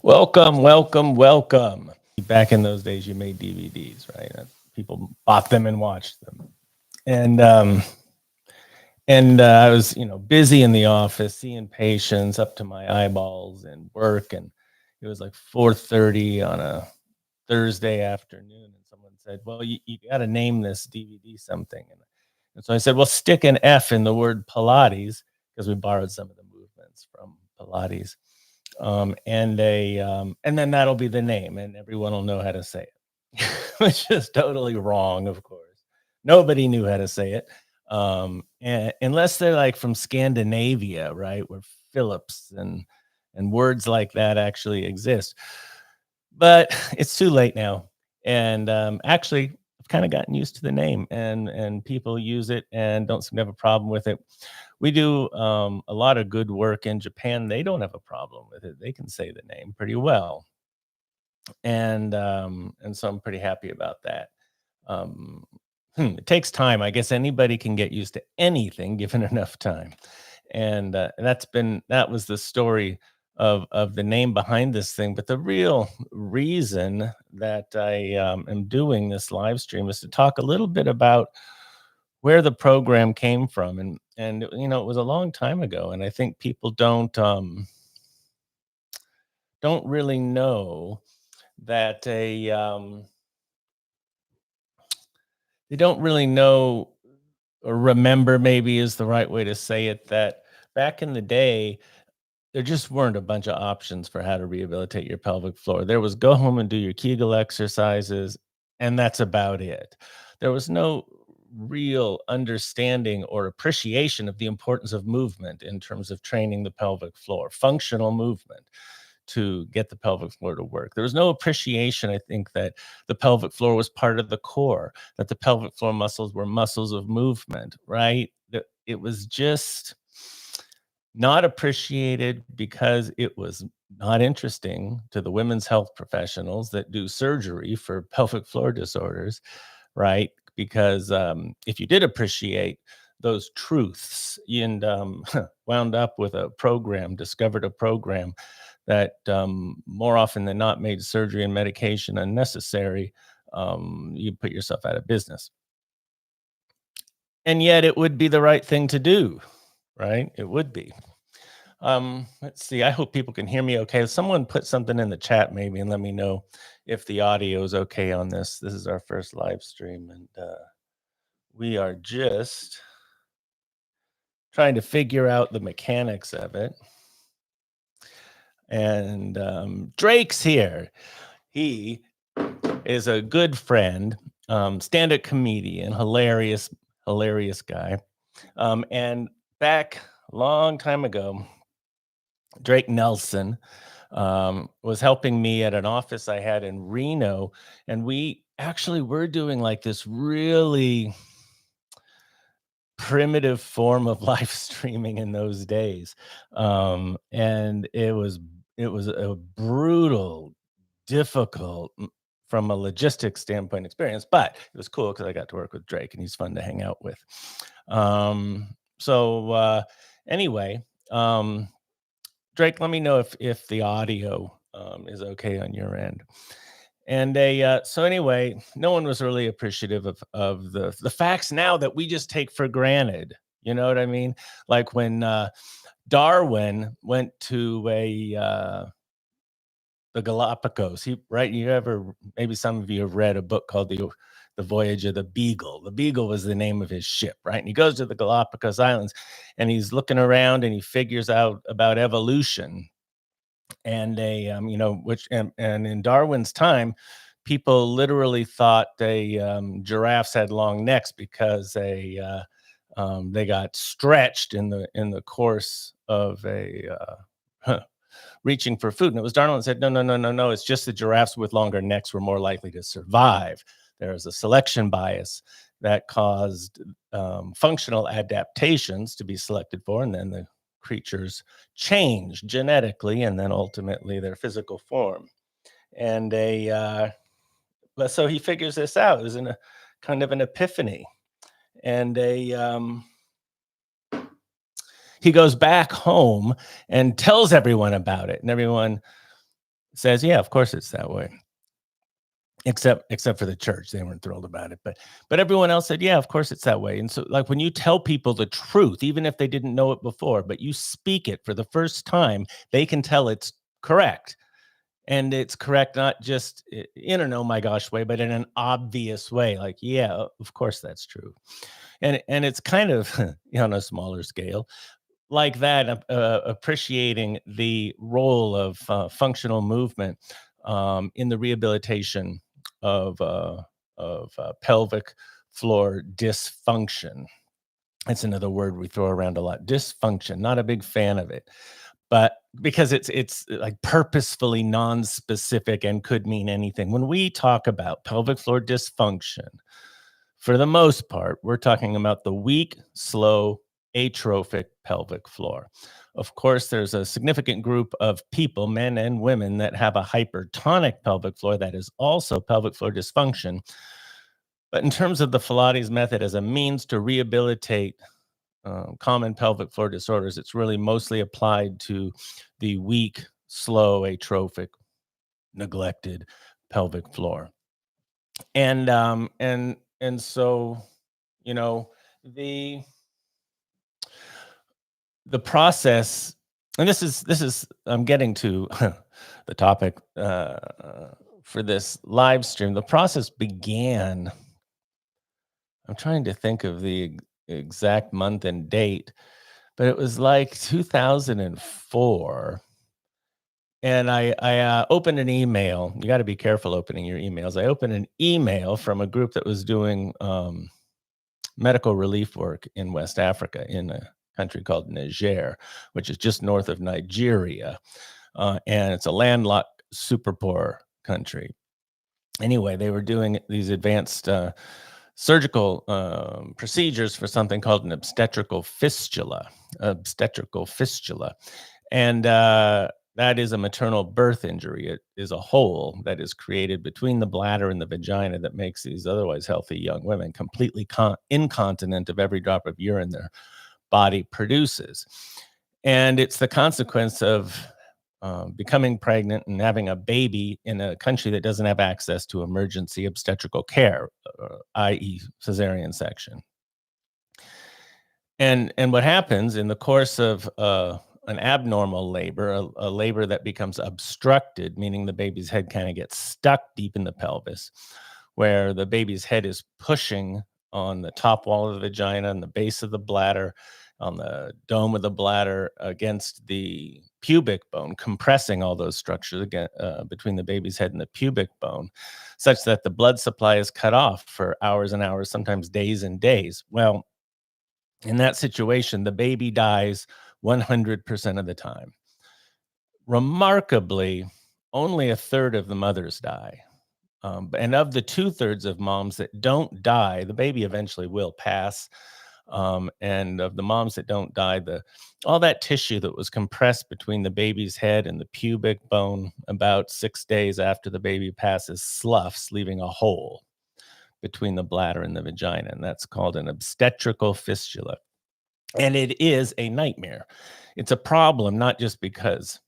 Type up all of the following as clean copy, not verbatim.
Welcome, welcome, welcome. Back in those days, you made DVDs, right? People bought them and watched them. And I was, busy in the office, seeing patients up to my eyeballs and work. And it was like 4:30 on a Thursday afternoon. And someone said, "Well, you got to name this DVD something." And so I said, "Well, stick an F in the word Pilates," because we borrowed some of the movements from Pilates. And then that'll be the name, and everyone will know how to say it, which is totally wrong, of course. Nobody knew how to say it, and unless they're like from Scandinavia, right, where Phillips and words like that actually exist. But it's too late now, and actually, I've kind of gotten used to the name, and people use it and don't seem to have a problem with it. We do a lot of good work in Japan. They don't have a problem with it. They can say the name pretty well, and so I'm pretty happy about that. Um, it takes time. I guess anybody can get used to anything given enough time, and that was the story of the name behind this thing. But the real reason that I am doing this live stream is to talk a little bit about where the program came from, and it was a long time ago, and I think people don't really know that a they don't really know or remember, maybe is the right way to say it, that back in the day there just weren't a bunch of options for how to rehabilitate your pelvic floor. There was go home and do your Kegel exercises, and that's about it. There was no real understanding or appreciation of the importance of movement in terms of training the pelvic floor, functional movement to get the pelvic floor to work. There was no appreciation, I think, that the pelvic floor was part of the core, that the pelvic floor muscles were muscles of movement, right? That it was just not appreciated because it was not interesting to the women's health professionals that do surgery for pelvic floor disorders, right? Because if you did appreciate those truths and wound up with discovered a program that more often than not made surgery and medication unnecessary, you put yourself out of business. And yet it would be the right thing to do, right? It would be. Let's see. I hope people can hear me okay. Someone put something in the chat maybe and let me know if the audio is okay on this. This is our first live stream, and we are just trying to figure out the mechanics of it. And Drake's here. He is a good friend, stand-up comedian, hilarious guy. And back a long time ago, Drake Nelson was helping me at an office I had in Reno, and we actually were doing like this really primitive form of live streaming in those days, and it was a brutal, difficult from a logistics standpoint experience, but it was cool because I got to work with Drake, and he's fun to hang out with. Anyway. Drake, let me know if the audio is okay on your end. And so anyway, no one was really appreciative of the facts now that we just take for granted. You know what I mean? Like when Darwin went to the Galapagos. Maybe some of you have read a book called the Voyage of the Beagle. The Beagle was the name of his ship, right? And he goes to the Galapagos Islands, and he's looking around, and he figures out about evolution. And and in Darwin's time, people literally thought giraffes had long necks because they got stretched in the course of reaching for food. And it was Darwin that said, no, it's just the giraffes with longer necks were more likely to survive. There was a selection bias that caused functional adaptations to be selected for, and then the creatures change genetically, and then ultimately their physical form. And so he figures this out. It was in a kind of an epiphany, and he goes back home and tells everyone about it, and everyone says, yeah, of course it's that way. Except for the church, they weren't thrilled about it, but everyone else said, yeah, of course it's that way. And so, like, when you tell people the truth, even if they didn't know it before, but you speak it for the first time, they can tell it's correct. And it's correct not just in an oh my gosh way, but in an obvious way. Like, yeah, of course that's true. And it's kind of on a smaller scale like that, appreciating the role of functional movement in the rehabilitation of pelvic floor dysfunction. That's another word we throw around a lot. Dysfunction. Not a big fan of it, but because it's like purposefully non-specific and could mean anything. When we talk about pelvic floor dysfunction, for the most part, we're talking about the weak, slow, atrophic pelvic floor. Of course, there's a significant group of people, men and women, that have a hypertonic pelvic floor that is also pelvic floor dysfunction. But in terms of the Pilates method as a means to rehabilitate common pelvic floor disorders, it's really mostly applied to the weak, slow, atrophic, neglected pelvic floor. And so, you know, the the process, and this is I'm getting to the topic for this live stream. The process began, I'm trying to think of the exact month and date, but it was like 2004. And I opened an email. You got to be careful opening your emails. I opened an email from a group that was doing medical relief work in West Africa, in a country called Niger, which is just north of Nigeria. And it's a landlocked, super poor country. Anyway, they were doing these advanced surgical procedures for something called an obstetrical fistula. And that is a maternal birth injury. It is a hole that is created between the bladder and the vagina that makes these otherwise healthy young women completely incontinent of every drop of urine their body produces. And it's the consequence of becoming pregnant and having a baby in a country that doesn't have access to emergency obstetrical care, i.e., cesarean section. And what happens in the course of an abnormal labor, a labor that becomes obstructed, meaning the baby's head kind of gets stuck deep in the pelvis, where the baby's head is pushing on the top wall of the vagina and the base of the bladder, on the dome of the bladder against the pubic bone, compressing all those structures again, between the baby's head and the pubic bone, such that the blood supply is cut off for hours and hours, sometimes days and days. Well, in that situation, the baby dies 100% of the time. Remarkably, only a third of the mothers die. And of the 2/3 of moms that don't die, the baby eventually will pass. And of the moms that don't die, all that tissue that was compressed between the baby's head and the pubic bone about 6 days after the baby passes sloughs, leaving a hole between the bladder and the vagina. And that's called an obstetrical fistula. And it is a nightmare. It's a problem, not just because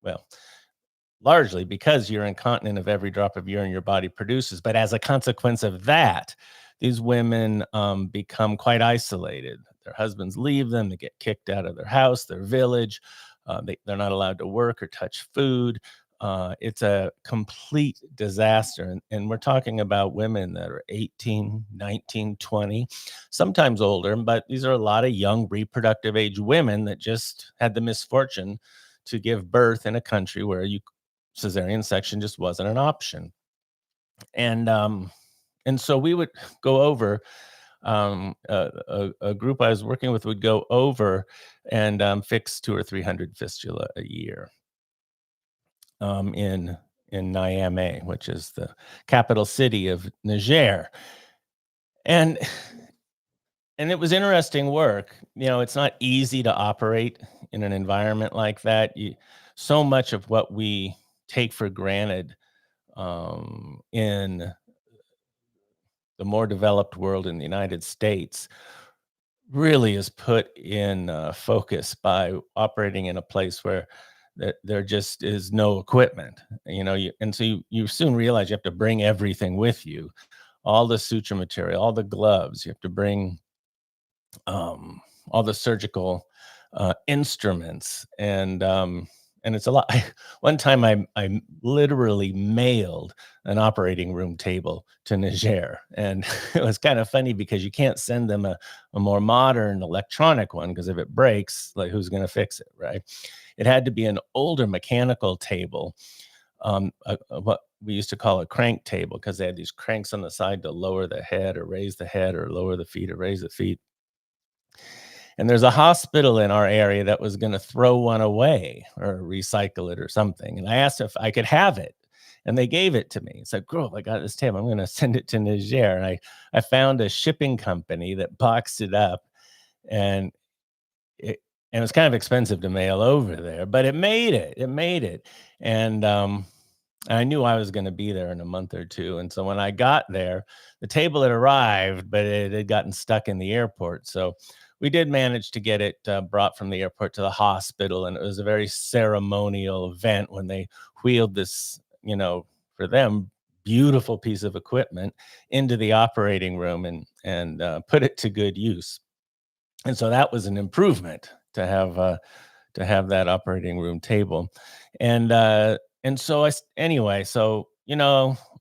well, largely because you're incontinent of every drop of urine your body produces. But as a consequence of that, these women become quite isolated. Their husbands leave them. They get kicked out of their house, their village. They're not allowed to work or touch food. It's a complete disaster. And we're talking about women that are 18, 19, 20, sometimes older, but these are a lot of young reproductive age women that just had the misfortune to give birth in a country where cesarean section just wasn't an option. And so we would go over, a group I was working with would go over and fix 200 or 300 fistula a year in Niamey, which is the capital city of Niger. And it was interesting work. It's not easy to operate in an environment like that. So much of what we take for granted in the more developed world, in the United States, really is put in focus by operating in a place where there just is no equipment, and so you soon realize you have to bring everything with you, all the suture material, all the gloves. You have to bring um, all the surgical instruments, and it's a lot. One time, I literally mailed an operating room table to Niger, and it was kind of funny because you can't send them a more modern electronic one, because if it breaks, like, who's going to fix it, right? It had to be an older mechanical table, what we used to call a crank table, because they had these cranks on the side to lower the head or raise the head, or lower the feet or raise the feet. And there's a hospital in our area that was going to throw one away or recycle it or something. And I asked if I could have it, and they gave it to me. It's like, girl, I got this table. I'm going to send it to Niger. And I found a shipping company that boxed it up, and it, and it was kind of expensive to mail over there, but it made it. It made it. And I knew I was going to be there in a month or two. And so when I got there, the table had arrived, but it had gotten stuck in the airport. So we did manage to get it brought from the airport to the hospital. And it was a very ceremonial event when they wheeled this, for them, beautiful piece of equipment into the operating room, and put it to good use. And so that was an improvement to have that operating room table. And so anyway, so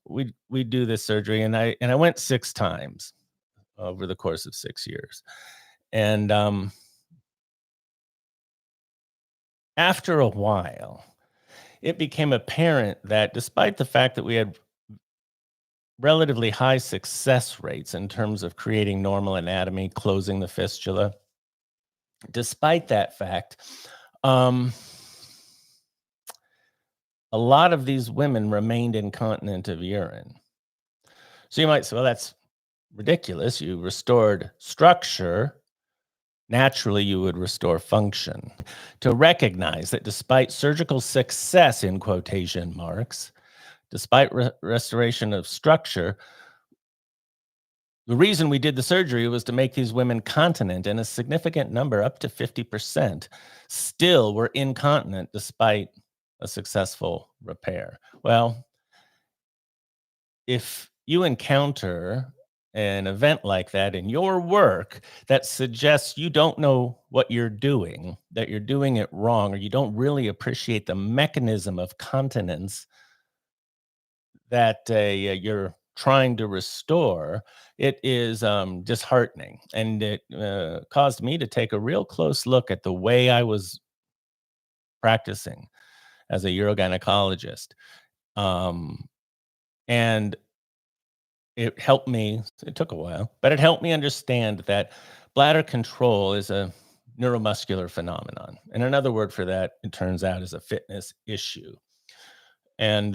we do this surgery, and I went 6 times over the course of 6 years. And after a while, it became apparent that despite the fact that we had relatively high success rates in terms of creating normal anatomy, closing the fistula, despite that fact, um, a lot of these women remained incontinent of urine. So you might say, well, that's ridiculous. You restored structure. Naturally, you would restore function. To recognize that despite surgical success, in quotation marks, despite restoration of structure, the reason we did the surgery was to make these women continent, and a significant number, up to 50%, still were incontinent despite a successful repair. Well, if you encounter an event like that in your work that suggests you don't know what you're doing, that you're doing it wrong, or you don't really appreciate the mechanism of continence that you're trying to restore, it is disheartening. And it caused me to take a real close look at the way I was practicing as a urogynecologist. Um, and it helped me, it took a while, but it helped me understand that bladder control is a neuromuscular phenomenon. And another word for that, it turns out, is a fitness issue. And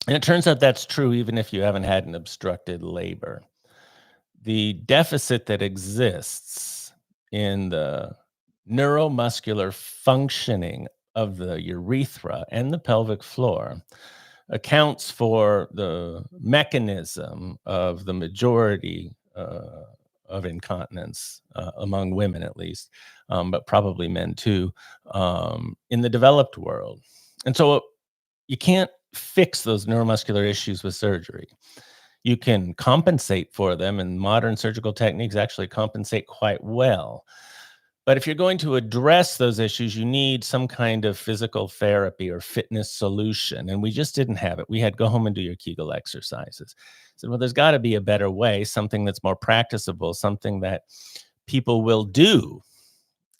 it turns out that's true even if you haven't had an obstructed labor. The deficit that exists in the neuromuscular functioning of the urethra and the pelvic floor accounts for the mechanism of the majority of incontinence, among women at least, but probably men too, in the developed world. And so you can't fix those neuromuscular issues with surgery. You can compensate for them, and modern surgical techniques actually compensate quite well. But if you're going to address those issues, you need some kind of physical therapy or fitness solution. And we just didn't have it. We had go home and do your Kegel exercises. So, well, there's got to be a better way, something that's more practicable, something that people will do.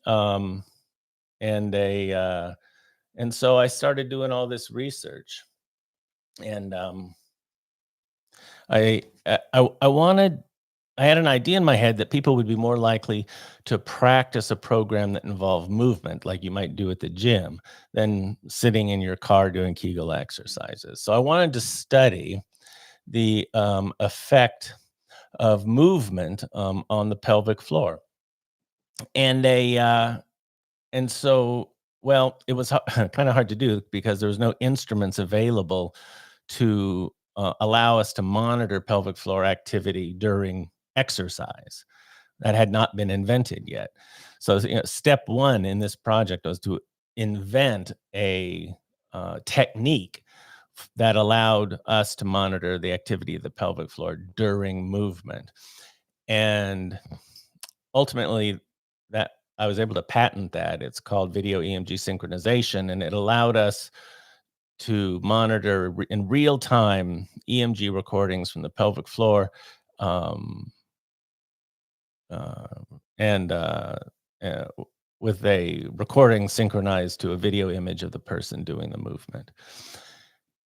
Um, and and so I started doing all this research, and I wanted. I had an idea in my head that people would be more likely to practice a program that involved movement, like you might do at the gym, than sitting in your car doing Kegel exercises. So I wanted to study the effect of movement on the pelvic floor, and and so, well, it was kind of hard to do because there was no instruments available to allow us to monitor pelvic floor activity during exercise. That had not been invented yet. So, step one in this project was to invent a technique that allowed us to monitor the activity of the pelvic floor during movement. And ultimately, that I was able to patent that. It's called video EMG synchronization, and it allowed us to monitor in real time EMG recordings from the pelvic floor, um, uh, and uh, with a recording synchronized to a video image of the person doing the movement.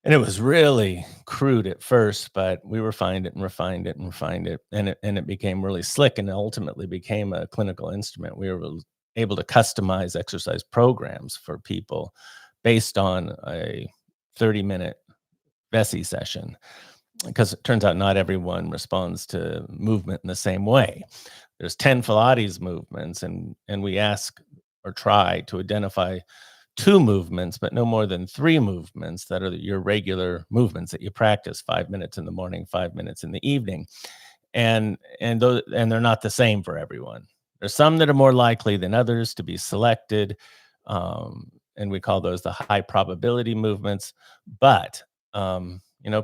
And it was really crude at first, but we refined it and refined it and refined it, and it became really slick, and ultimately became a clinical instrument. We were able to customize exercise programs for people based on a 30-minute Bessie session, because it turns out not everyone responds to movement in the same way. There's 10 Pilates movements, and we ask or try to identify 2 movements, but no more than 3 movements that are your regular movements that you practice 5 minutes in the morning, 5 minutes in the evening. And they're not the same for everyone. There's some that are more likely than others to be selected, and we call those the high probability movements. But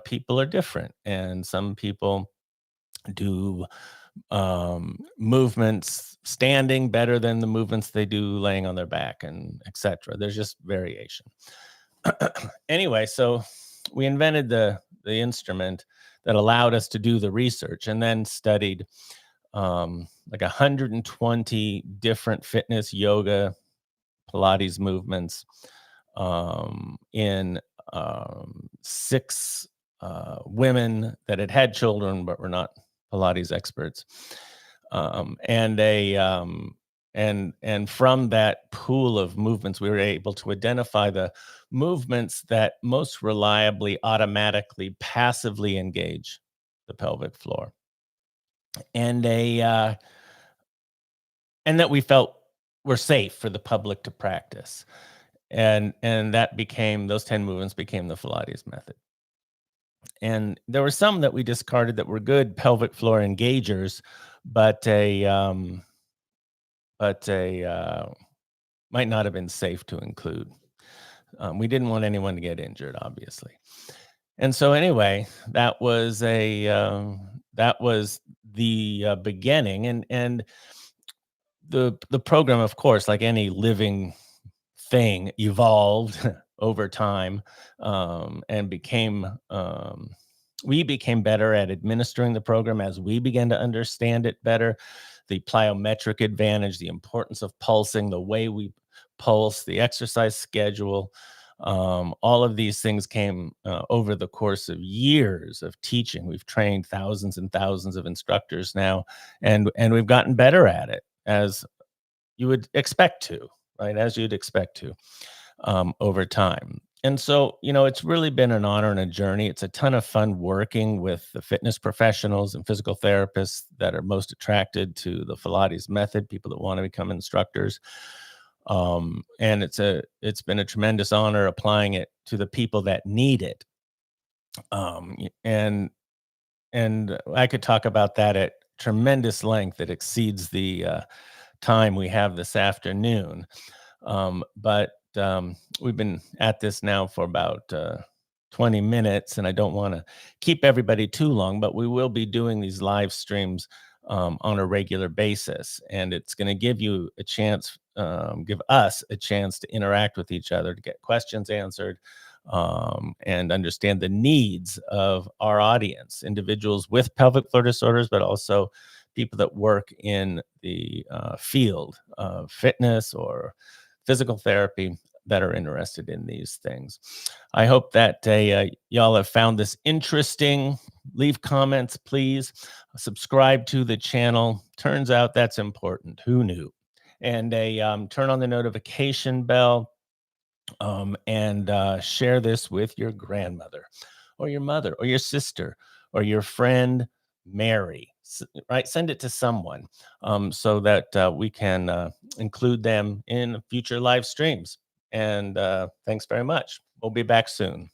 people are different, and some people do movements standing better than the movements they do laying on their back, and etc. There's just variation. Anyway, so we invented the instrument that allowed us to do the research, and then studied like 120 different fitness, yoga, Pilates movements in 6 women that had had children but were not Pilates experts, and from that pool of movements, we were able to identify the movements that most reliably, automatically, passively engage the pelvic floor, and and that we felt were safe for the public to practice. And that became, those 10 movements became the Pilates method. And there were some that we discarded that were good pelvic floor engagers, but might not have been safe to include. We didn't want anyone to get injured, obviously. And so anyway, that was the beginning, and the program, of course, like any living thing, evolved over time, and we became better at administering the program as we began to understand it better. The plyometric advantage, the importance of pulsing, the way we pulse, the exercise schedule, all of these things came over the course of years of teaching. We've trained thousands and thousands of instructors now, and we've gotten better at it, as you would expect to, right? As you'd expect to, over time. And so, it's really been an honor and a journey. It's a ton of fun working with the fitness professionals and physical therapists that are most attracted to the Pilates method, people that want to become instructors. And it's been a tremendous honor applying it to the people that need it. And I could talk about that at tremendous length that exceeds the time we have this afternoon. But we've been at this now for about 20 minutes, and I don't want to keep everybody too long, but we will be doing these live streams on a regular basis, and it's going to give you a chance, give us a chance to interact with each other, to get questions answered, and understand the needs of our audience, individuals with pelvic floor disorders, but also people that work in the field of fitness or physical therapy that are interested in these things. I hope that y'all have found this interesting. Leave comments, please. Subscribe to the channel. Turns out that's important. Who knew? And turn on the notification bell, and share this with your grandmother or your mother or your sister or your friend Mary, right? Send it to someone, so that we can include them in future live streams. And thanks very much. We'll be back soon.